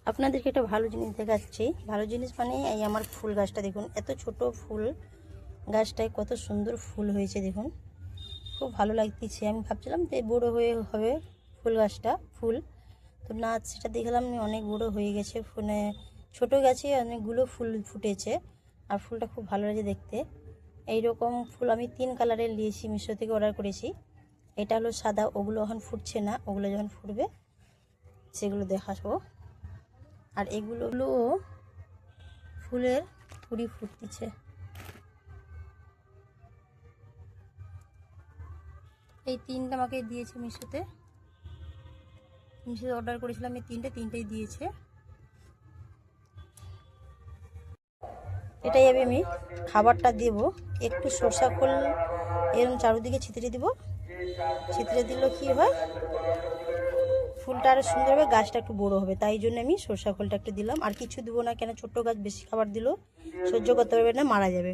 আপনাদেরকে একটা ভালো জিনিস দেখাচ্ছি। ভালো জিনিস মানে এই আমার ফুল গাছটা দেখুন, এত ছোট ফুল গাছটায় কত সুন্দর ফুল হয়েছে দেখুন, খুব ভালো লাগতেছে। আমি ভাবছিলাম যে বড় হয়ে হবে ফুল গাছটা, ফুল তো না, সেটা দেখলাম অনেক বড় হয়ে গেছে। ফোনে ছোট গাছে অনেকগুলো ফুল ফুটেছে আর ফুলটা খুব ভালো লাগে দেখতে। এইরকম ফুল আমি 3 কালারের নিয়েছি, মিশো থেকে অর্ডার করেছি। এটা হলো সাদা, ওগুলো এখন ফুটছে না, ওগুলো যখন ফুটবে সেগুলো দেখাবো। আর এগুলো ফুলের কুড়ি ফুটতেছে। এই 3টা আমাকে দিয়েছে মিশোতে অর্ডার করেছিলাম, এই তিনটেই দিয়েছে। এটাই আমি খাবারটা দেব। একটু সরষা খোল এরকম চারদিকে ছিটিয়ে দিব। ছিটিয়ে দিলে কি হয়, ফুলটা আরও সুন্দর হবে, গাছটা একটু বড় হবে। তাই জন্য আমি সরষা খোলটা একটু দিলাম, আর কিছু দেবো না, কেন ছোট্ট গাছ বেশি খাবার দিলেও সহ্য করতে পারবে না, মারা যাবে।